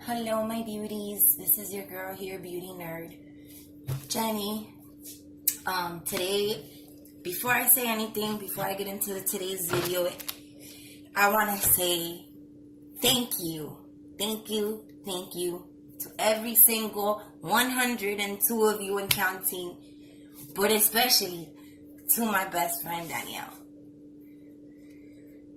Hello, my beauties. This is your girl here, Beauty Nerd, Jenny. Today, before I say anything, before I get into today's video, I want to say thank you to every single 102 of you and counting, but especially to my best friend, Danielle.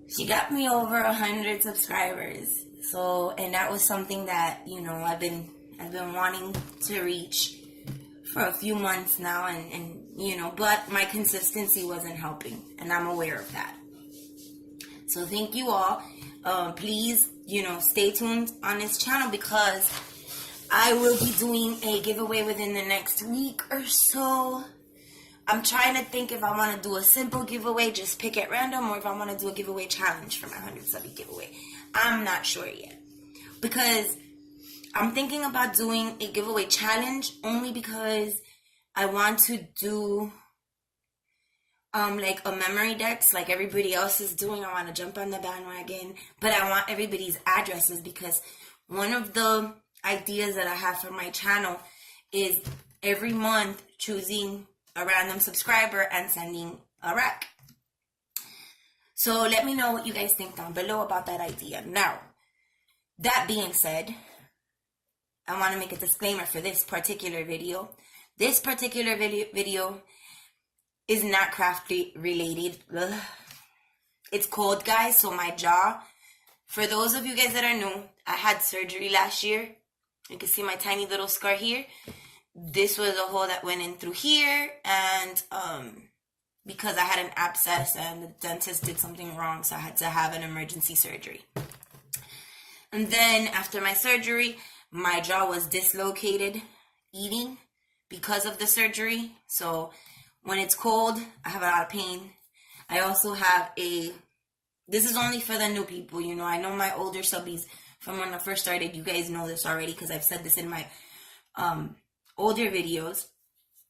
She got me over 100 subscribers. And that was something that, I've been wanting to reach for a few months now, but my consistency wasn't helping, and I'm aware of that. So thank you all. Please, stay tuned on this channel because I will be doing a giveaway within the next week or so. I'm trying to think if I want to do a simple giveaway, just pick at random, or if I want to do a giveaway challenge for my 100 subby giveaway. I'm not sure yet. Because I'm thinking about doing a giveaway challenge only because I want to do like a memory dex like everybody else is doing. I want to jump on the bandwagon, but I want everybody's addresses because one of the ideas that I have for my channel is every month choosing a random subscriber and sending a rec. So let me know what you guys think down below about that idea. Now, that being said, I want to make a disclaimer for this particular video. This particular video is not craft related. Ugh. It's cold, guys, so my jaw. For those of you guys that are new, I had surgery last year. You can see my tiny little scar here. This was a hole that went in through here, and because I had an abscess and the dentist did something wrong, so I had to have an emergency surgery. And then after my surgery, my jaw was dislocated eating because of the surgery. So when it's cold, I have a lot of pain. I also have this is only for the new people, I know my older subbies from when I first started, you guys know this already because I've said this in my older videos.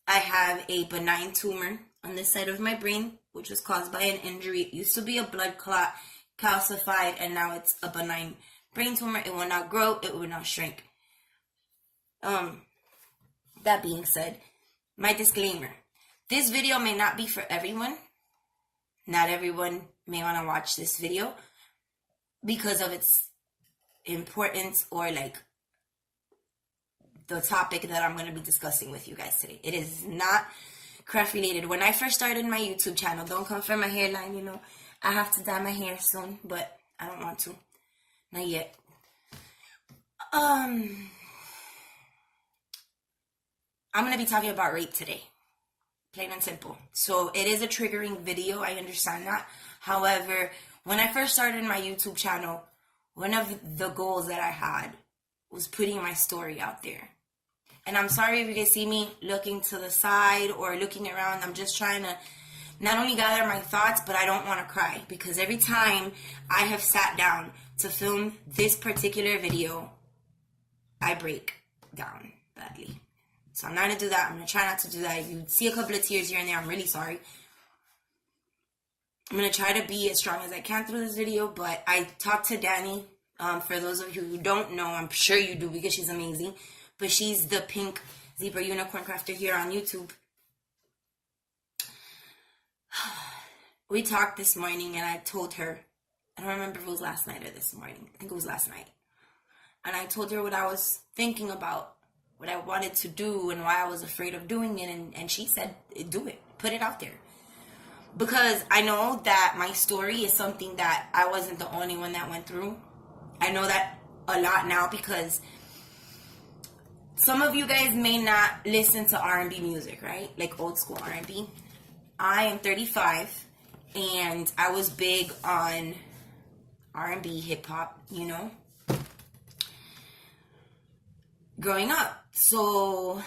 I have a benign tumor on this side of my brain, which was caused by an injury. It used to be a blood clot, calcified, and now it's a benign brain tumor. It will not grow, it will not shrink. That being said, my disclaimer. This video may not be for everyone. Not everyone may want to watch this video because of its importance or like the topic that I'm going to be discussing with you guys today. It is not craft related. When I first started my YouTube channel, don't come for my hairline, I have to dye my hair soon, but I don't want to. Not yet. I'm going to be talking about rape today. Plain and simple. So it is a triggering video. I understand that. However, when I first started my YouTube channel, one of the goals that I had was putting my story out there. And I'm sorry if you guys see me looking to the side or looking around. I'm just trying to not only gather my thoughts, but I don't want to cry. Because every time I have sat down to film this particular video, I break down badly. So I'm not going to do that. I'm going to try not to do that. If you see a couple of tears here and there, I'm really sorry. I'm going to try to be as strong as I can through this video. But I talked to Danny. For those of you who don't know, I'm sure you do because she's amazing. But she's the pink zebra unicorn crafter here on YouTube. We talked this morning and I told her, I don't remember if it was last night or this morning. I think it was last night. And I told her what I was thinking about, what I wanted to do and why I was afraid of doing it. And she said, do it. Put it out there. Because I know that my story is something that I wasn't the only one that went through. I know that a lot now because some of you guys may not listen to R&B music, right? Like old school R&B. I am 35 and I was big on R&B, hip hop, growing up. So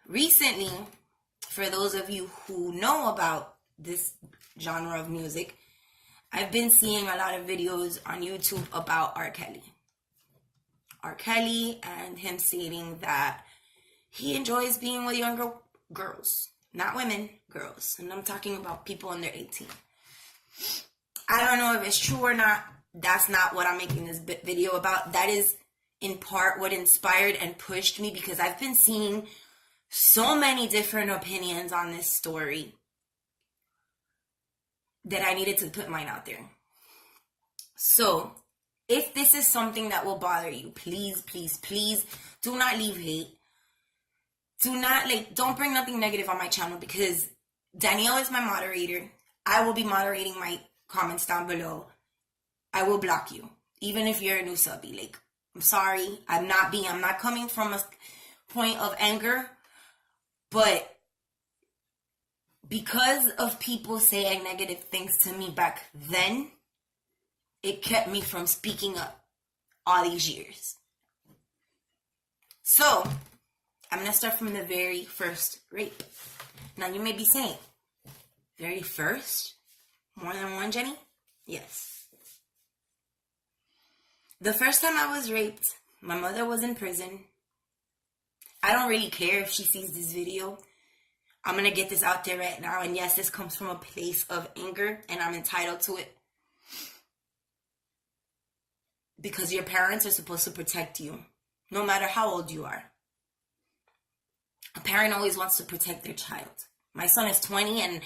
recently, for those of you who know about this genre of music, I've been seeing a lot of videos on YouTube about R. Kelly. R. Kelly and him stating that he enjoys being with younger girls. Not women, girls. And I'm talking about people under 18. I don't know if it's true or not. That's not what I'm making this video about. That is in part what inspired and pushed me, because I've been seeing so many different opinions on this story that I needed to put mine out there. So, if this is something that will bother you, please, please, please do not leave hate. Don't bring nothing negative on my channel, because Danielle is my moderator. I will be moderating my comments down below. I will block you, even if you're a new subby. Like, I'm sorry. I'm not coming from a point of anger, but because of people saying negative things to me back then, it kept me from speaking up all these years. So, I'm going to start from the very first rape. Now, you may be saying, very first? More than one, Jenny? Yes. The first time I was raped, my mother was in prison. I don't really care if she sees this video. I'm going to get this out there right now. And yes, this comes from a place of anger, and I'm entitled to it. Because your parents are supposed to protect you, no matter how old you are. A parent always wants to protect their child. My son is 20, and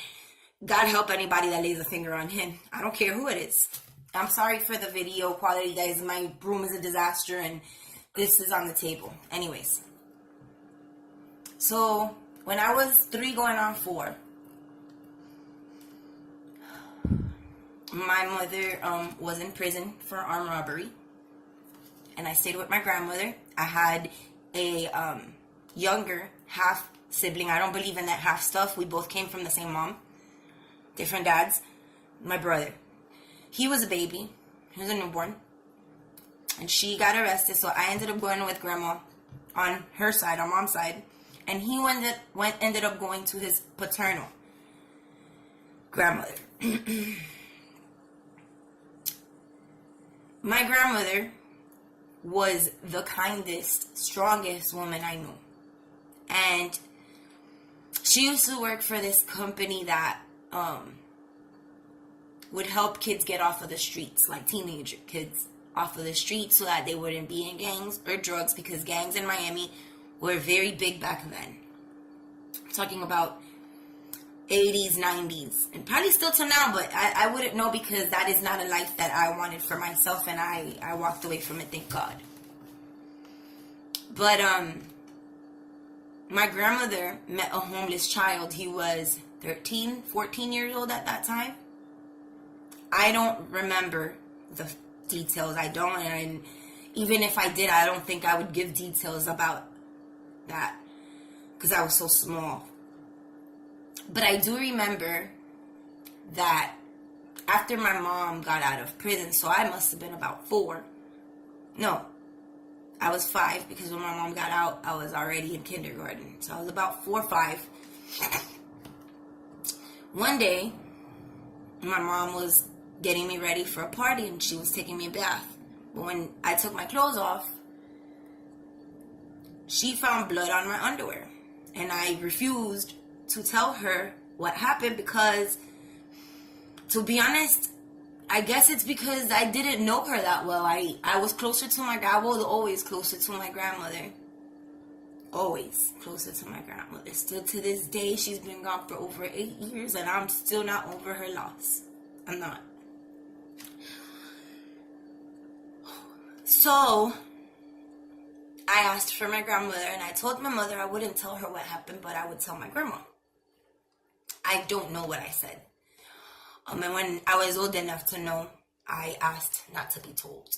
God help anybody that lays a finger on him. I don't care who it is. I'm sorry for the video quality, guys. My room is a disaster, and this is on the table. Anyways. So, when I was 3 going on 4, my mother was in prison for armed robbery. And I stayed with my grandmother. I had a younger half sibling. I don't believe in that half stuff. We both came from the same mom. Different dads. My brother. He was a baby. He was a newborn. And she got arrested. So I ended up going with grandma on her side, on mom's side. And he ended up going to his paternal grandmother. My grandmother was the kindest, strongest woman I knew. And she used to work for this company that would help kids get off of the streets, like teenager kids off of the streets, so that they wouldn't be in gangs or drugs, because gangs in Miami were very big back then. I'm talking about 80s, 90s, and probably still till now, but I wouldn't know, because that is not a life that I wanted for myself, and I walked away from it, thank God. But my grandmother met a homeless child. He was 13, 14 years old at that time. I don't remember the details. I don't, and even if I did, I don't think I would give details about that, because I was so small. But I do remember that after my mom got out of prison, so I must have been about 4. No, I was 5, because when my mom got out, I was already in kindergarten. So I was about 4 or 5. One day, my mom was getting me ready for a party, and she was taking me a bath. But when I took my clothes off, she found blood on my underwear. And I refused to tell her what happened, because, to be honest, I guess it's because I didn't know her that well. I was closer to I was always closer to my grandmother. Always closer to my grandmother. Still to this day, she's been gone for over 8 years, and I'm still not over her loss. I'm not. So, I asked for my grandmother, and I told my mother I wouldn't tell her what happened, but I would tell my grandma. I don't know what I said. And when I was old enough to know, I asked not to be told.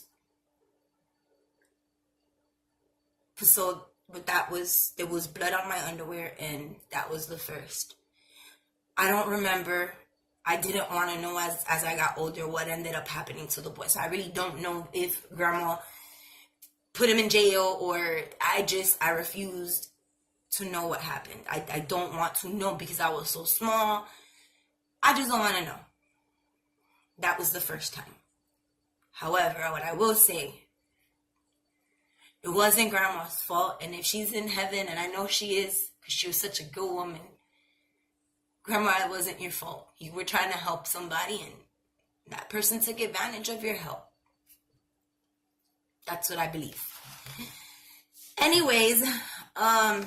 So, but there was blood on my underwear, and that was the first. I don't remember. I didn't want to know as I got older what ended up happening to the boy. So I really don't know if grandma put him in jail, or I refused to know what happened. I don't want to know, because I was so small. I just don't want to know. That was the first time. However, what I will say, it wasn't grandma's fault. And if she's in heaven, and I know she is, because she was such a good woman, grandma, it wasn't your fault. You were trying to help somebody, and that person took advantage of your help. That's what I believe. Anyways, my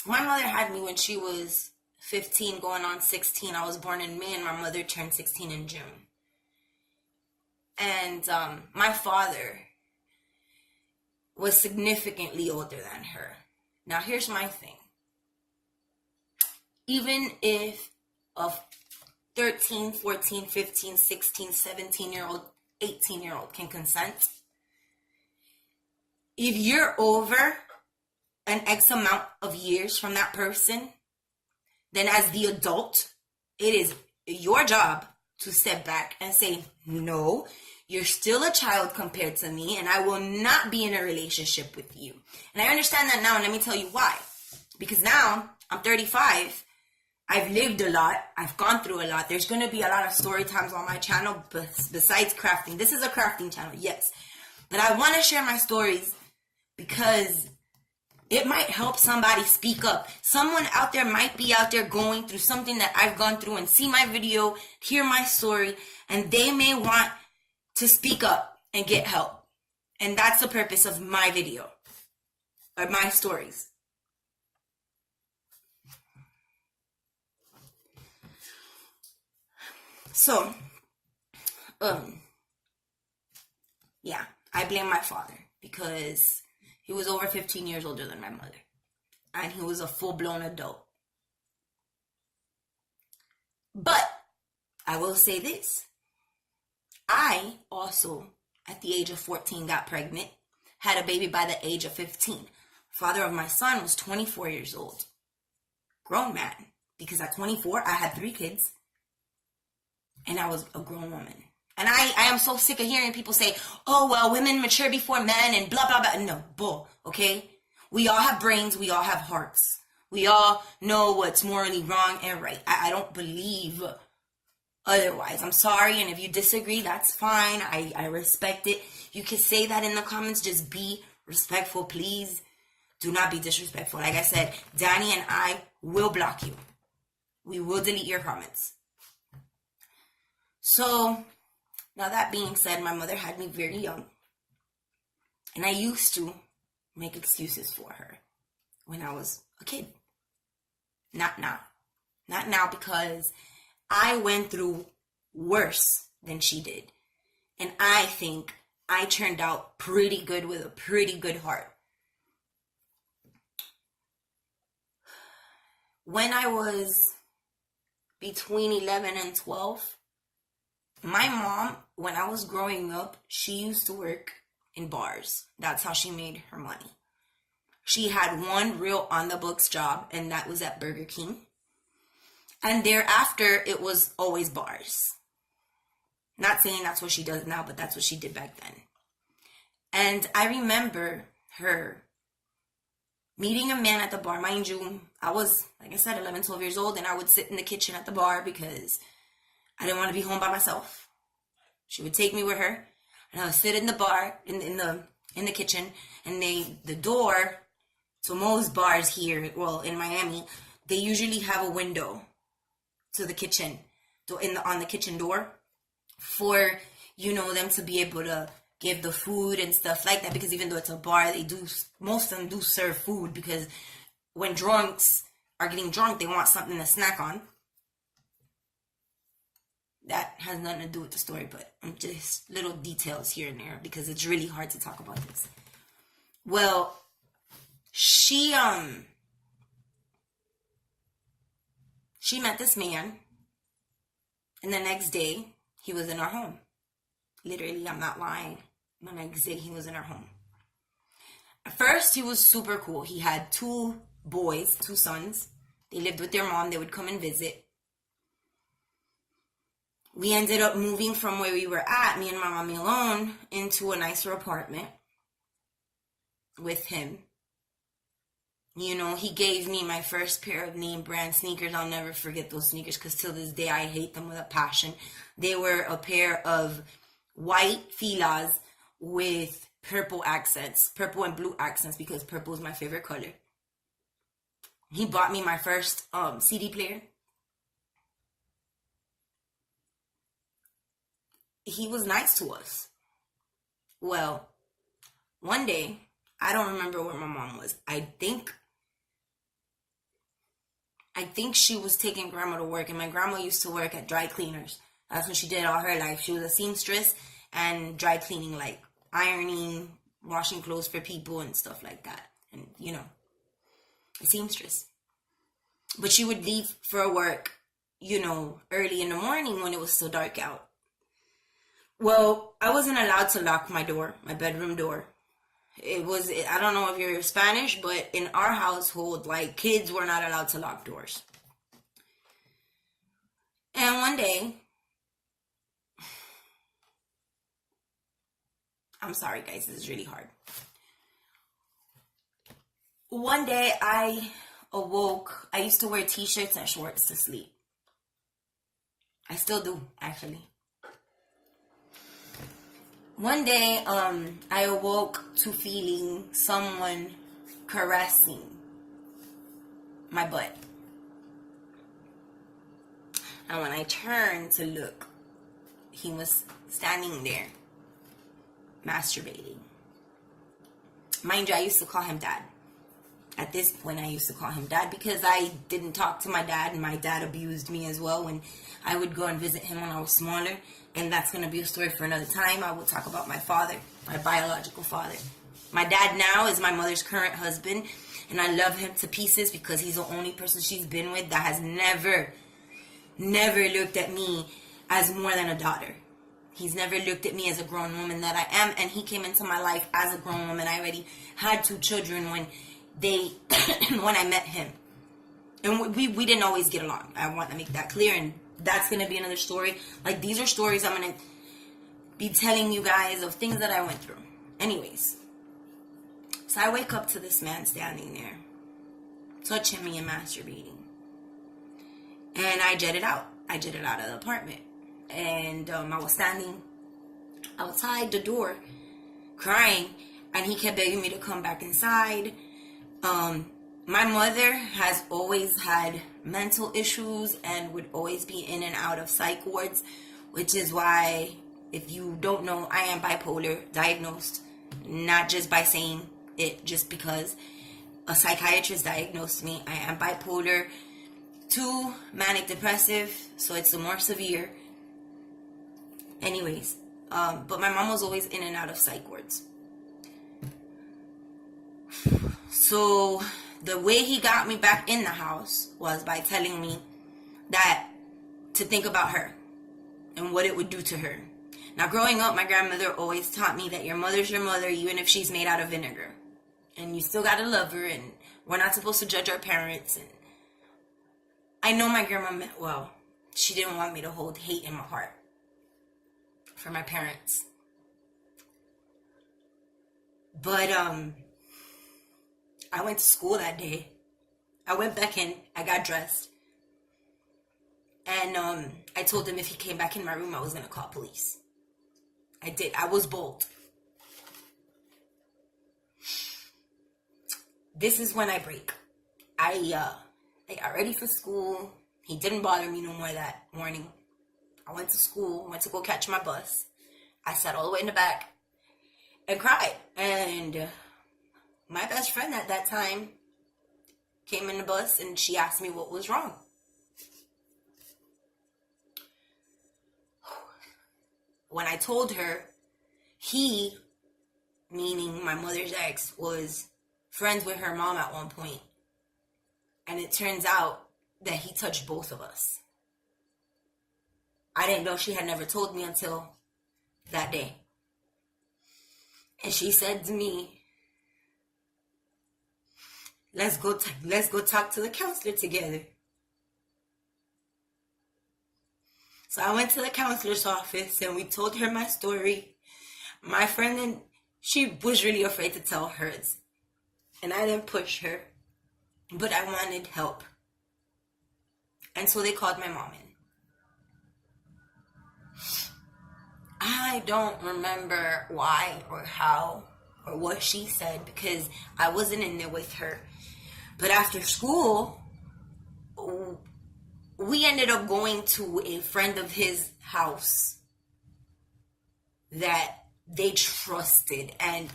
mother had me when she was 15 going on 16. I was born in May and my mother turned 16 in June. And my father was significantly older than her. Now here's my thing. Even if a 13, 14, 15, 16, 17-year-old, 18-year-old can consent, if you're over an X amount of years from that person, then as the adult, it is your job to step back and say, no, you're still a child compared to me, and I will not be in a relationship with you. And I understand that now, and let me tell you why. Because now, I'm 35, I've lived a lot, I've gone through a lot. There's going to be a lot of story times on my channel besides crafting. This is a crafting channel, yes. But I want to share my stories because it might help somebody speak up. Someone out there might be out there going through something that I've gone through and see my video, hear my story, and they may want to speak up and get help. And that's the purpose of my video, or my stories. So, yeah, I blame my father because he was over 15 years older than my mother. And he was a full-blown adult. But I will say this. I also, at the age of 14, got pregnant, had a baby by the age of 15. Father of my son was 24 years old. Grown man. Because at 24, I had 3 kids. And I was a grown woman. And I am so sick of hearing people say, oh, well, women mature before men and blah, blah, blah. No, bull, okay? We all have brains. We all have hearts. We all know what's morally wrong and right. I don't believe otherwise. I'm sorry. And if you disagree, that's fine. I respect it. You can say that in the comments. Just be respectful, please. Do not be disrespectful. Like I said, Danny and I will block you. We will delete your comments. So, now that being said, my mother had me very young. And I used to make excuses for her when I was a kid. Not now. Not now, because I went through worse than she did. And I think I turned out pretty good with a pretty good heart. When I was between 11 and 12, my mom, when I was growing up, she used to work in bars. That's how she made her money. She had one real on-the-books job, and that was at Burger King. And thereafter, it was always bars. Not saying that's what she does now, but that's what she did back then. And I remember her meeting a man at the bar. Mind you, I was, like I said, 11, 12 years old, and I would sit in the kitchen at the bar because I didn't want to be home by myself. She would take me with her, and I would sit in the bar, in the kitchen, and the door to most bars here, well, in Miami, they usually have a window to the kitchen, on the kitchen door, for, them to be able to give the food and stuff like that, because even though it's a bar, most of them do serve food, because when drunks are getting drunk, they want something to snack on. That has nothing to do with the story, but just little details here and there, because it's really hard to talk about this. Well, she met this man, and the next day, he was in our home. Literally, I'm not lying. The next day, he was in our home. At first, he was super cool. He had 2 boys, 2 sons. They lived with their mom. They would come and visit. We ended up moving from where we were at, me and my mommy alone, into a nicer apartment with him. He gave me my first pair of name brand sneakers. I'll never forget those sneakers, because till this day I hate them with a passion. They were a pair of white Filas with purple accents, purple and blue accents, because purple is my favorite color. He bought me my first CD player. He was nice to us. Well, One day, I don't remember where my mom was. I think she was taking grandma to work, and my grandma used to work at dry cleaners. That's what she did all her life. She was a seamstress and dry cleaning, like ironing, washing clothes for people and stuff like that. And, a seamstress. But she would leave for work, early in the morning when it was still dark out. Well, I wasn't allowed to lock my door, my bedroom door. I don't know if you're Spanish, but in our household, like, kids were not allowed to lock doors. And one day, I'm sorry guys, this is really hard. One day I awoke. I used to wear t-shirts and shorts to sleep. I still do, actually. One day, I awoke to feeling someone caressing my butt. And when I turned to look, he was standing there, masturbating. Mind you, I used to call him dad. At this point, I used to call him dad because I didn't talk to my dad, and my dad abused me as well when I would go and visit him when I was smaller. And that's going to be a story for another time. I will talk about my father, my biological father. My dad now is my mother's current husband, and I love him to pieces because he's the only person she's been with that has never looked at me as more than a daughter. He's never looked at me as a grown woman that I am, and he came into my life as a grown woman. I already had 2 children when I met him. And we didn't always get along. I want to make that clear, and that's going to be another story. Like, these are stories I'm going to be telling you guys of things that I went through. Anyways, so I wake up to this man standing there, touching me and masturbating. And I jetted out. I jetted out of the apartment. And I was standing outside the door, crying, and he kept begging me to come back inside. My mother has always had mental issues and would always be in and out of psych wards, which is why, if you don't know, I am bipolar, diagnosed, not just by saying it, just because a psychiatrist diagnosed me. I am bipolar 2, manic depressive, so it's the more severe. Anyways, but my mom was always in and out of psych wards. So the way he got me back in the house was by telling me that to think about her and what it would do to her. Now, growing up, my grandmother always taught me that your mother's your mother, even if she's made out of vinegar. And you still gotta love her, and we're not supposed to judge our parents. And I know my grandma meant well. She didn't want me to hold hate in my heart for my parents. But, I went to school that day. I went back in. I got dressed. And I told him if he came back in my room, I was going to call police. I did. I was bold. This is when I break. I got ready for school. He didn't bother me no more that morning. I went to school. Went to go catch my bus. I sat all the way in the back and cried. And my best friend at that time came in the bus and she asked me what was wrong. When I told her, he, meaning my mother's ex, was friends with her mom at one point. And it turns out that he touched both of us. I didn't know. She had never told me until that day. And she said to me, let's go talk to the counselor together. So I went to the counselor's office and we told her my story. My friend, and she was really afraid to tell hers. And I didn't push her, but I wanted help. And so they called my mom in. I don't remember why or how or what she said because I wasn't in there with her. But after school, we ended up going to a friend of his house that they trusted. And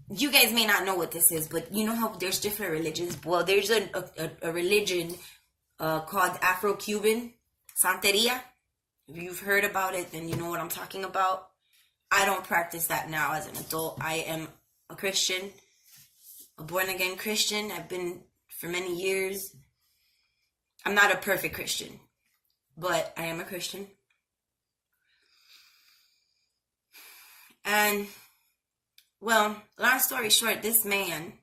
you guys may not know what this is, but you know how there's different religions. Well, there's a religion called Afro-Cuban Santeria. If you've heard about it, then you know what I'm talking about. I don't practice that now as an adult. I am a Christian, a born-again Christian. I've been for many years. I'm not a perfect Christian, but I am a Christian. And, well, long story short, this man,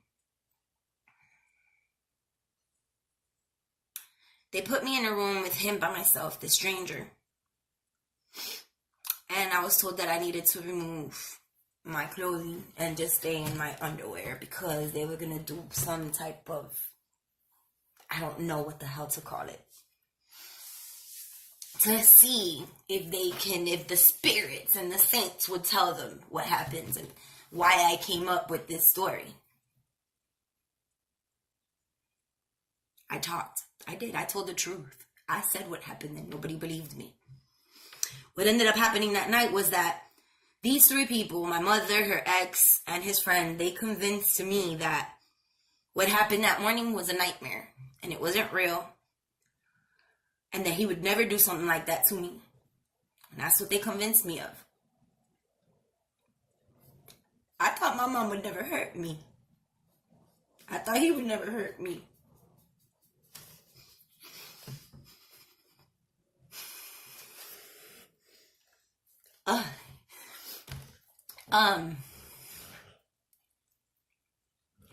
they put me in a room with him by myself, the stranger. And I was told that I needed to remove my clothing and just stay in my underwear because they were going to do some type of, I don't know what the hell to call it, to see if the spirits and the saints would tell them what happens and why I came up with this story. I talked. I did. I told the truth. I said what happened and nobody believed me. What ended up happening that night was that these three people, my mother, her ex, and his friend, they convinced me that what happened that morning was a nightmare and it wasn't real and that he would never do something like that to me. And that's what they convinced me of. I thought my mom would never hurt me. I thought he would never hurt me.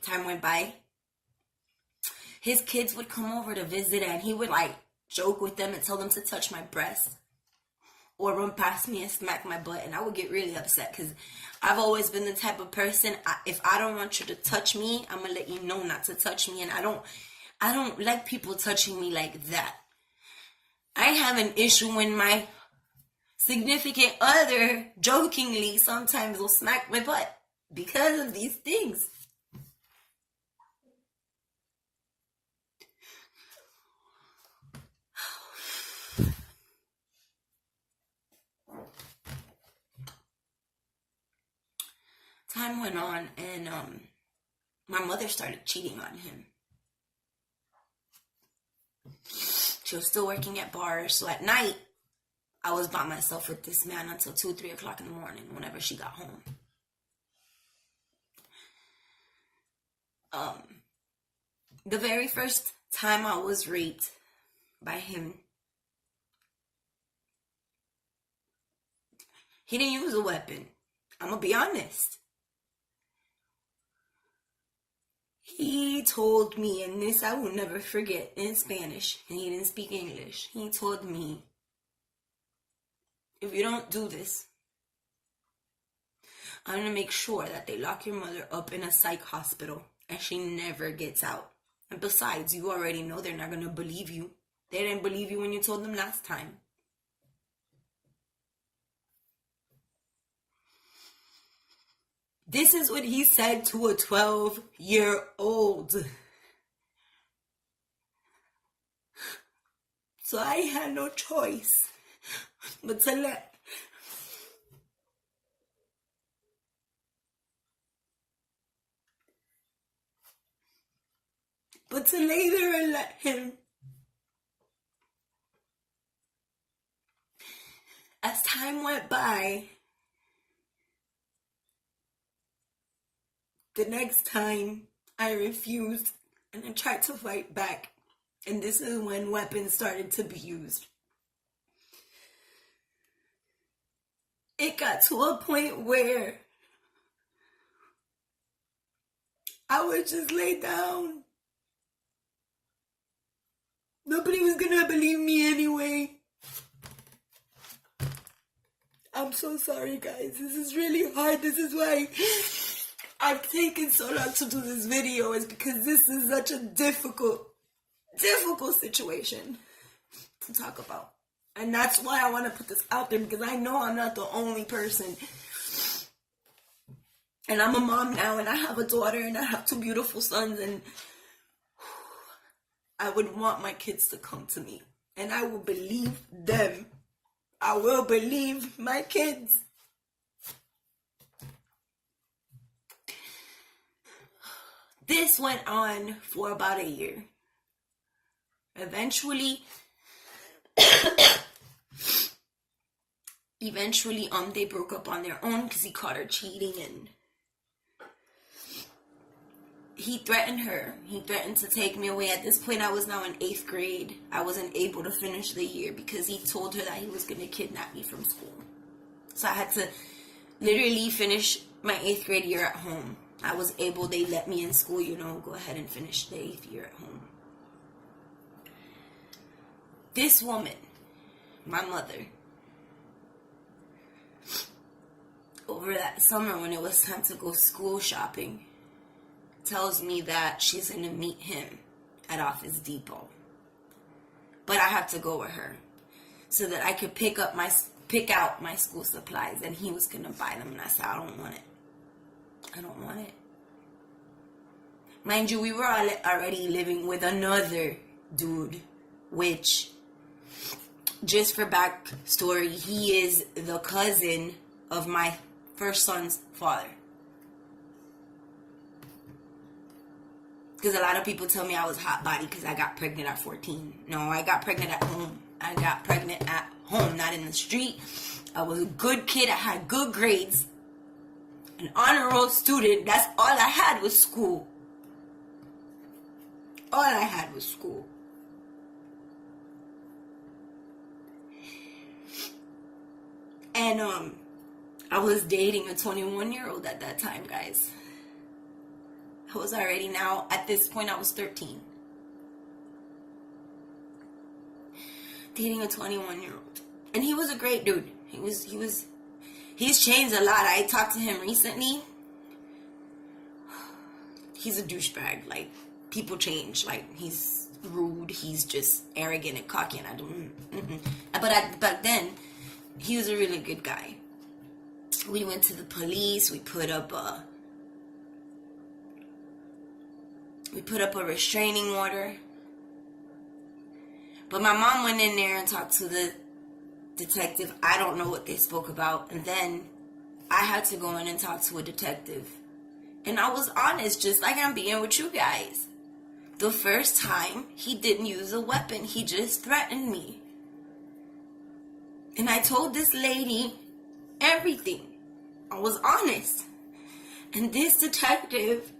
Time went by. His kids would come over to visit and he would like joke with them and tell them to touch my breast or run past me and smack my butt, and I would get really upset because I've always been the type of person, if I don't want you to touch me, I'm gonna let you know not to touch me, and I don't like people touching me like that. I have an issue when my significant other jokingly sometimes will smack my butt because of these things. Time went on and my mother started cheating on him. She was still working at bars, so at night I was by myself with this man until 2-3 o'clock in the morning whenever she got home. The very first time I was raped by him, he didn't use a weapon. I'm gonna be honest. He told me, and this I will never forget, in Spanish, and he didn't speak English. He told me, if you don't do this, I'm going to make sure that they lock your mother up in a psych hospital and she never gets out. And besides, you already know they're not going to believe you. They didn't believe you when you told them last time. This is what he said to a 12-year-old. So I had no choice but to lay there and let him. As time went by, the next time I refused and I tried to fight back. And this is when weapons started to be used. It got to a point where I would just lay down. Nobody was gonna believe me anyway. I'm so sorry, guys. This is really hard. This is why I've taken so long to do this video, is because this is such a difficult situation to talk about. And that's why I want to put this out there, because I know I'm not the only person. And I'm a mom now, and I have a daughter, and I have 2 beautiful sons, and I would want my kids to come to me. And I will believe them. I will believe my kids. This went on for about a year. Eventually, they broke up on their own because he caught her cheating, and he threatened her. He threatened to take me away. At this point, I was now in 8th grade. I wasn't able to finish the year because he told her that he was going to kidnap me from school. So I had to literally finish my 8th grade year at home. I was able, they let me in school, go ahead and finish the 8th year at home. This woman, my mother, over that summer when it was time to go school shopping, tells me that she's going to meet him at Office Depot. But I have to go with her so that I could pick out my school supplies, and he was going to buy them. And I said, I don't want it. I don't want it. Mind you, we were already living with another dude, which, just for backstory, he is the cousin of my first son's father. Because a lot of people tell me I was hot body because I got pregnant at 14. No, I got pregnant at home. I got pregnant at home, not in the street. I was a good kid. I had good grades. An honor roll student. That's all I had was school. All I had was school. And I was dating a 21-year-old at that time, guys. I was already now, at this point, I was 13. Dating a 21-year-old. And he was a great dude. He's changed a lot. I talked to him recently. He's a douchebag. Like, people change. Like, he's rude. He's just arrogant and cocky. And I don't, But back then, he was a really good guy. We went to the police. We put up a restraining order. But my mom went in there and talked to the detective. I don't know what they spoke about. And then I had to go in and talk to a detective. And I was honest, just like I'm being with you guys. The first time, he didn't use a weapon. He just threatened me. And I told this lady everything. I was honest. And this detective,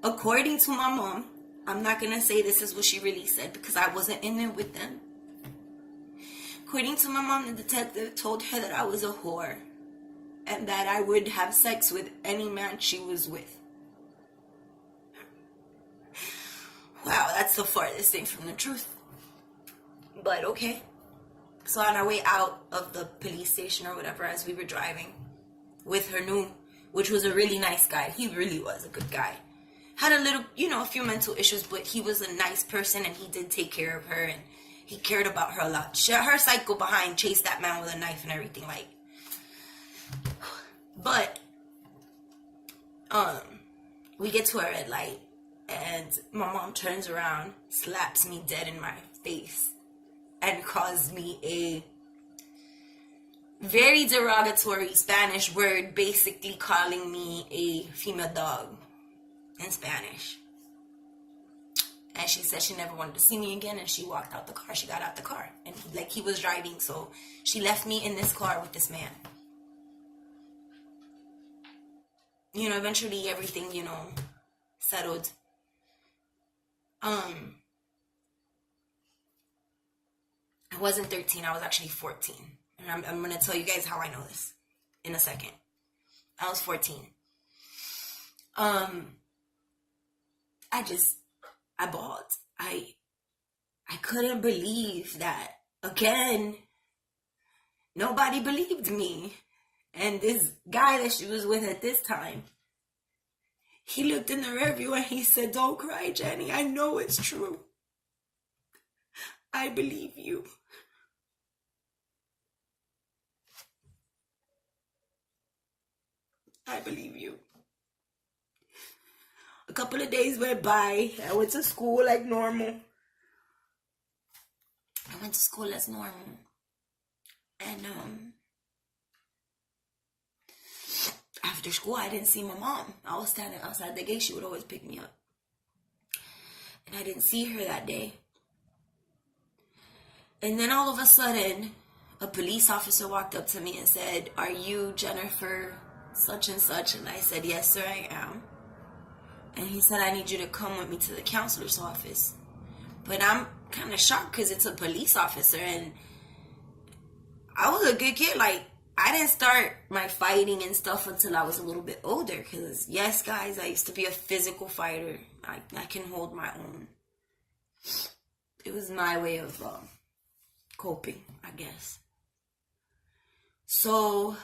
according to my mom, I'm not going to say this is what she really said because I wasn't in it with them. According to my mom, the detective told her that I was a whore and that I would have sex with any man she was with. Wow, that's the farthest thing from the truth. But okay. So on our way out of the police station or whatever, as we were driving with her new, which was a really nice guy. He really was a good guy. Had a little, a few mental issues, but he was a nice person and he did take care of her and he cared about her a lot. Her cycle behind chased that man with a knife and everything, like. But, we get to a red light and my mom turns around, slaps me dead in my face and calls me a very derogatory Spanish word, basically calling me a female dog in Spanish. And she said she never wanted to see me again, and she walked out the car. She got out the car, and he was driving, so she left me in this car with this man. Eventually everything, settled. I wasn't 13, I was actually 14. And I'm going to tell you guys how I know this in a second. I was 14. I bawled. I couldn't believe that, again, nobody believed me. And this guy that she was with at this time, he looked in the rearview and he said, "Don't cry, Jenny. I know it's true. I believe you." I believe you. A couple of days went by. I went to school like normal. And after school, I didn't see my mom. I was standing outside the gate. She would always pick me up. And I didn't see her that day. And then all of a sudden, a police officer walked up to me and said, "Are you Jennifer such and such?" And I said, "Yes, sir, I am." And he said, "I need you to come with me to the counselor's office." But I'm kind of shocked because it's a police officer, and I was a good kid. Like, I didn't start my fighting and stuff until I was a little bit older. Because, yes, guys, I used to be a physical fighter. I can hold my own. It was my way of coping, I guess. So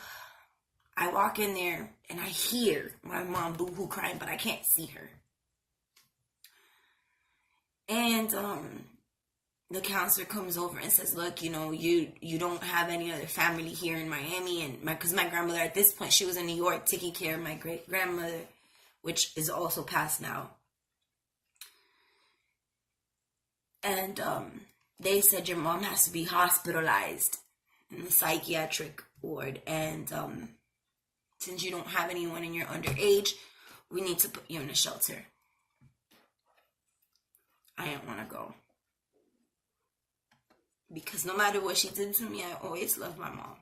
I walk in there and I hear my mom boo-hoo crying, but I can't see her. And the counselor comes over and says, "Look, you don't have any other family here in Miami." And because my grandmother at this point, she was in New York taking care of my great grandmother, which is also passed now. And they said, "Your mom has to be hospitalized in the psychiatric ward. And since you don't have anyone and you're underage, we need to put you in a shelter." I didn't want to go. Because no matter what she did to me, I always loved my mom.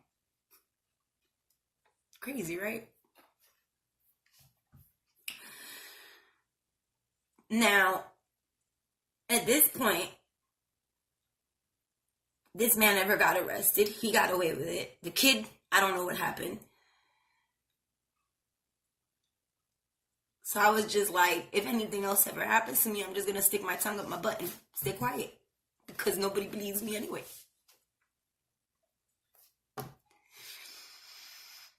Crazy, right? Now, at this point, this man never got arrested. He got away with it. The kid, I don't know what happened. So I was just like, if anything else ever happens to me, I'm just going to stick my tongue up my butt and stay quiet. Because nobody believes me anyway.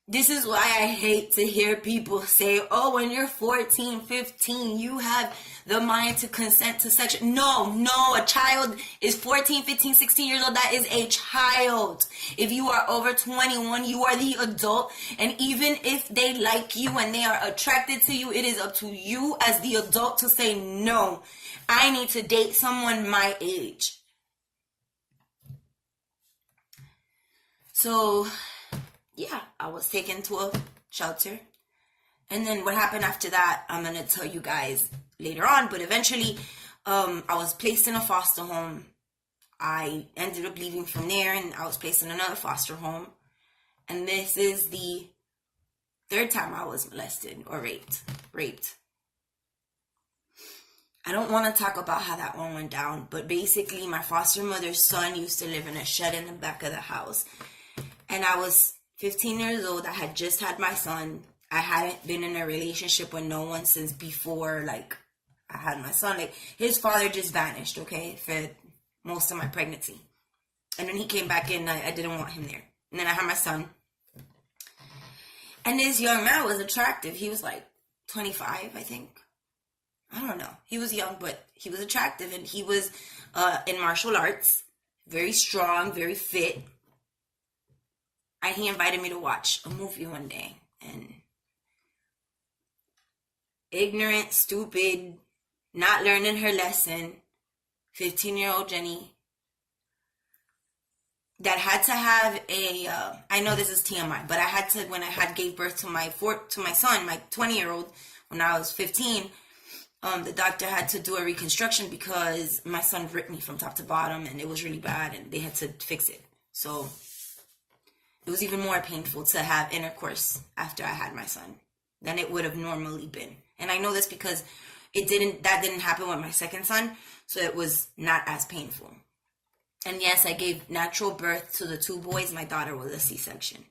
This is why I hate to hear people say, "Oh, when you're 14, 15, you have the mind to consent to sex." No, a child is 14, 15, 16 years old. That is a child. If you are over 21, you are the adult. And even if they like you and they are attracted to you, it is up to you as the adult to say, "No, I need to date someone my age." So yeah, I was taken to a shelter. And then what happened after that, I'm going to tell you guys later on. But eventually, I was placed in a foster home. I ended up leaving from there, and I was placed in another foster home. And this is the third time I was molested or raped. I don't want to talk about how that one went down. But basically, my foster mother's son used to live in a shed in the back of the house. And I was 15 years old. I had just had my son. I hadn't been in a relationship with no one since before, like, I had my son. Like, his father just vanished, okay, for most of my pregnancy. And then he came back in. I didn't want him there. And then I had my son. And this young man was attractive. He was like 25, I think. I don't know. He was young, but he was attractive. And he was in martial arts. Very strong, very fit. And he invited me to watch a movie one day. And ignorant, stupid, not learning her lesson, 15-year-old Jenny, that had to have I know this is TMI, but I had to, when I gave birth to my son, my 20-year-old, when I was 15, the doctor had to do a reconstruction because my son ripped me from top to bottom, and it was really bad, and they had to fix it. So it was even more painful to have intercourse after I had my son than it would have normally been. And I know this because that didn't happen with my second son, so it was not as painful. And yes, I gave natural birth to the two boys. My daughter was a C-section.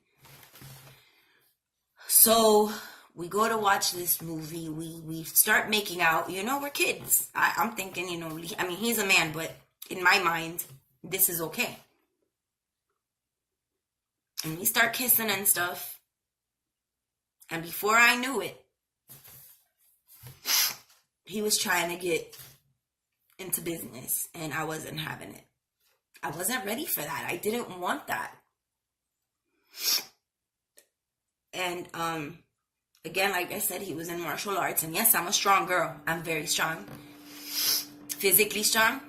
So we go to watch this movie. We start making out. We're kids. I'm thinking, he's a man, but in my mind, this is okay. And we start kissing and stuff. And before I knew it, he was trying to get into business, and I wasn't having it. I wasn't ready for that. I didn't want that. And again, like I said, he was in martial arts. And yes, I'm a strong girl. I'm very strong. Physically strong.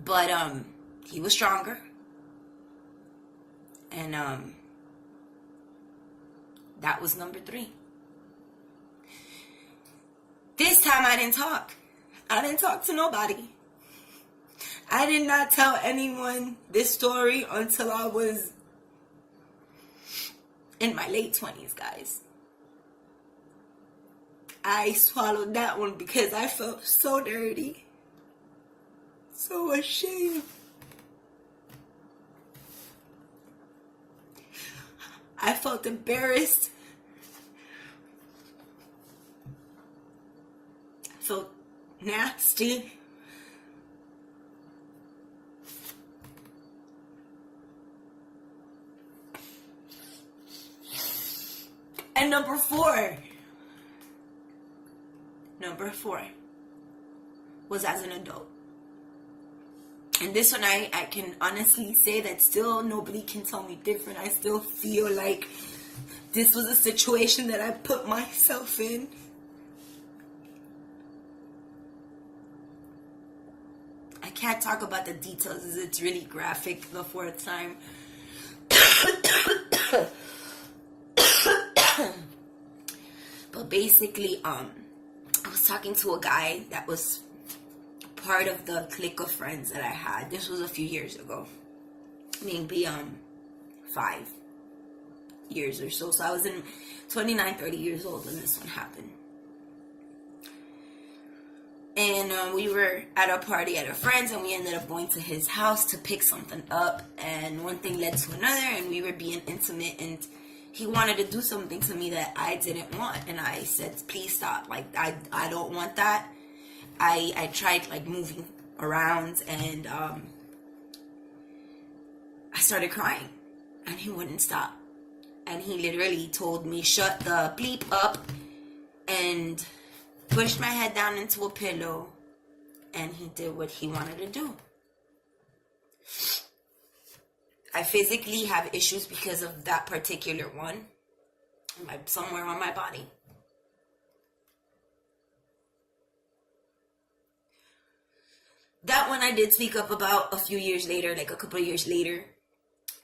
But he was stronger. And That was number 3. This time I didn't talk. I didn't talk to nobody. I did not tell anyone this story until I was in my late 20s, guys. I swallowed that one because I felt so dirty, so ashamed. I felt embarrassed. I felt nasty. And number four was as an adult. And this one, I can honestly say that still nobody can tell me different. I still feel like this was a situation that I put myself in. I can't talk about the details as it's really graphic the 4th time. But basically, I was talking to a guy that was part of the clique of friends that I had. This was a few years ago, maybe 5 years or so. So I was in 29, 30 years old when this one happened. And we were at a party at a friend's, and we ended up going to his house to pick something up. And one thing led to another, and we were being intimate, and he wanted to do something to me that I didn't want. And I said, please stop. Like, I don't want that. I tried, like, moving around, and I started crying. And he wouldn't stop. And he literally told me, shut the bleep up, and pushed my head down into a pillow. And he did what he wanted to do. I physically have issues because of that particular one, somewhere on my body. That one I did speak up about a few years later, like a couple of years later,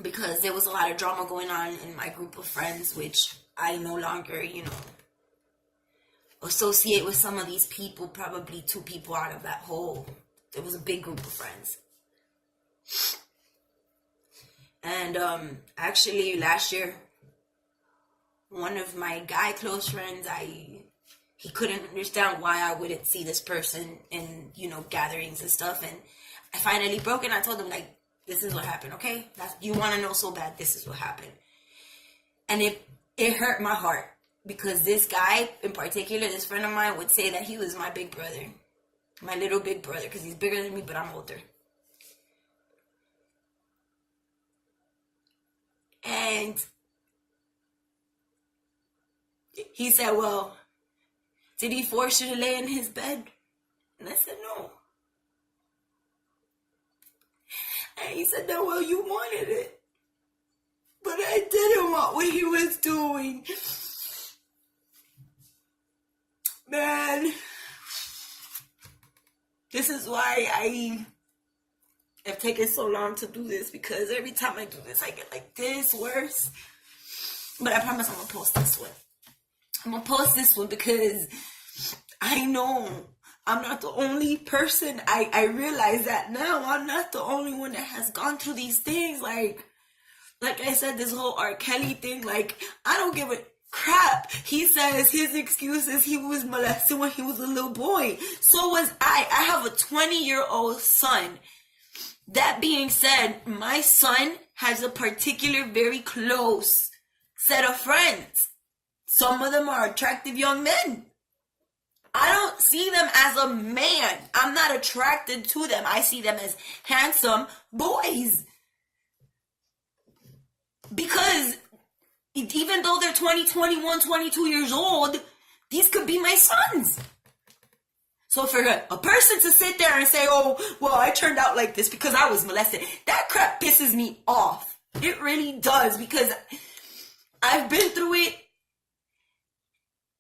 because there was a lot of drama going on in my group of friends, which I no longer, associate with some of these people. Probably 2 people out of that whole, there was a big group of friends. And actually last year, one of my guy close friends, he couldn't understand why I wouldn't see this person in, gatherings and stuff. And I finally broke it, and I told him, like, this is what happened, okay? You want to know so bad, this is what happened. And it hurt my heart, because this guy in particular, this friend of mine, would say that he was my big brother, my little big brother, because he's bigger than me, but I'm older. And he said, well, did he force you to lay in his bed? And I said, no. And he said, no, well, you wanted it. But I didn't want what he was doing. Man, this is why I have taken so long to do this, because every time I do this, I get like this worse. But I promise I'm going to post this one. I'm going to post this one because I know I'm not the only person. I realize that now. I'm not the only one that has gone through these things. Like I said, this whole R. Kelly thing, like, I don't give a crap. He says his excuse is he was molested when he was a little boy. So was I. I have a 20-year-old son. That being said, my son has a particular, very close set of friends. Some of them are attractive young men. I don't see them as a man. I'm not attracted to them. I see them as handsome boys. Because even though they're 20, 21, 22 years old, these could be my sons. So for a person to sit there and say, oh, well, I turned out like this because I was molested, that crap pisses me off. It really does, because I've been through it.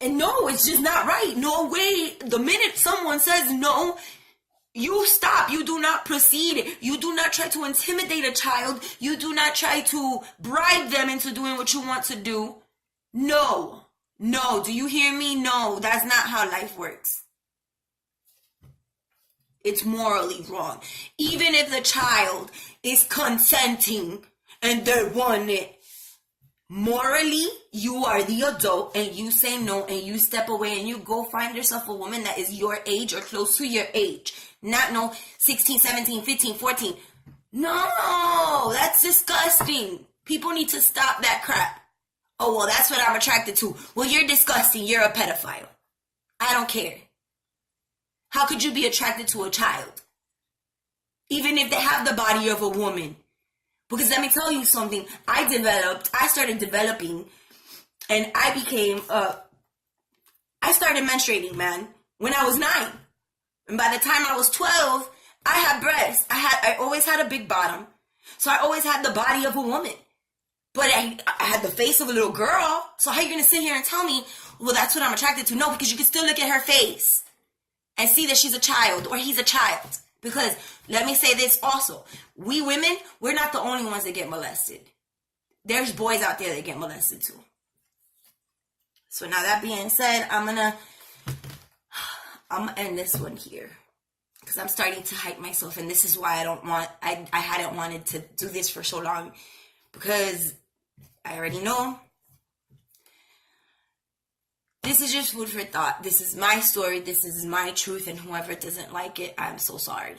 And no, it's just not right. No way. The minute someone says no, you stop. You do not proceed. You do not try to intimidate a child. You do not try to bribe them into doing what you want to do. No. No. Do you hear me? No. That's not how life works. It's morally wrong. Even if the child is consenting and they want it, morally, you are the adult and you say no and you step away and you go find yourself a woman that is your age or close to your age. Not no 16, 17, 15, 14. No, that's disgusting. People need to stop that crap. Oh, well, that's what I'm attracted to. Well, you're disgusting. You're a pedophile. I don't care. How could you be attracted to a child? Even if they have the body of a woman. Because let me tell you something. I started developing, and I started menstruating, man, when I was 9. And by the time I was 12, I had breasts. I always had a big bottom. So I always had the body of a woman. But I had the face of a little girl. So how are you going to sit here and tell me, well, that's what I'm attracted to? No, because you can still look at her face and see that she's a child or he's a child. Because let me say this also. We women, we're not the only ones that get molested. There's boys out there that get molested too. So now that being said, I'm gonna end this one here. Because I'm starting to hype myself. And this is why I hadn't wanted to do this for so long. Because I already know. This is just food for thought. This is my story. This is my truth. And whoever doesn't like it, I'm so sorry.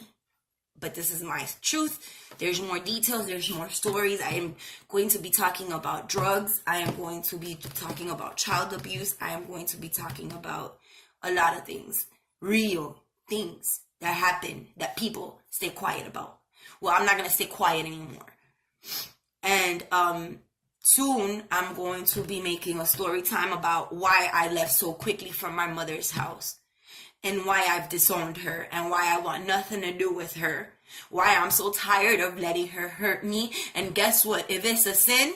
But this is my truth. There's more details. There's more stories. I am going to be talking about drugs. I am going to be talking about child abuse. I am going to be talking about a lot of things. Real things that happen that people stay quiet about. Well, I'm not going to stay quiet anymore. And soon I'm going to be making a story time about why I left so quickly from my mother's house. And why I've disowned her. And why I want nothing to do with her. Why I'm so tired of letting her hurt me. And guess what? If it's a sin,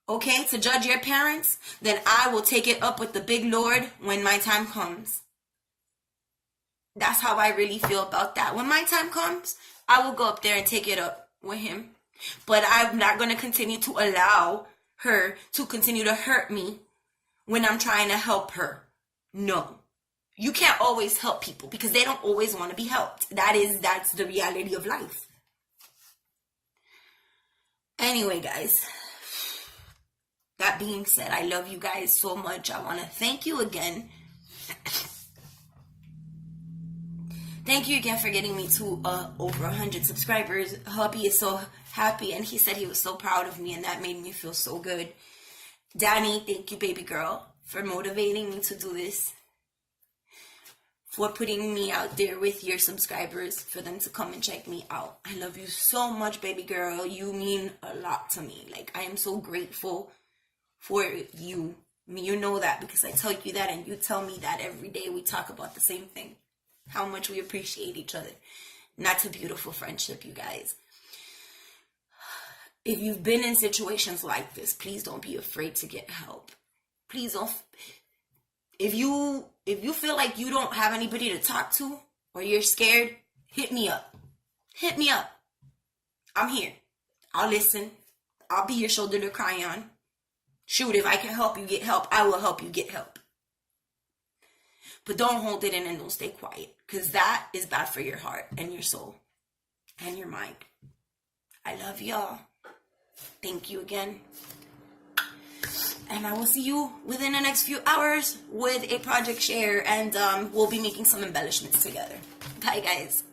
okay, to judge your parents, then I will take it up with the big Lord when my time comes. That's how I really feel about that. When my time comes, I will go up there and take it up with him. But I'm not going to continue to allow her to continue to hurt me when I'm trying to help her. No. You can't always help people because they don't always want to be helped. That's the reality of life. Anyway, guys. That being said, I love you guys so much. I want to thank you again. Thank you again for getting me to over 100 subscribers. Hubby is so happy and he said he was so proud of me and that made me feel so good. Danny, thank you, baby girl, for motivating me to do this. For putting me out there with your subscribers for them to come and check me out. I love you so much, baby girl. You mean a lot to me. Like, I am so grateful for you. I mean, you know that because I tell you that and you tell me that every day. We talk about the same thing. How much we appreciate each other. And that's a beautiful friendship, you guys. If you've been in situations like this, please don't be afraid to get help. Please don't. If you feel like you don't have anybody to talk to or you're scared, hit me up. Hit me up. I'm here. I'll listen. I'll be your shoulder to cry on. Shoot, if I can help you get help, I will help you get help. But don't hold it in and don't stay quiet. Because that is bad for your heart and your soul and your mind. I love y'all. Thank you again. And I will see you within the next few hours with a project share. And we'll be making some embellishments together. Bye, guys.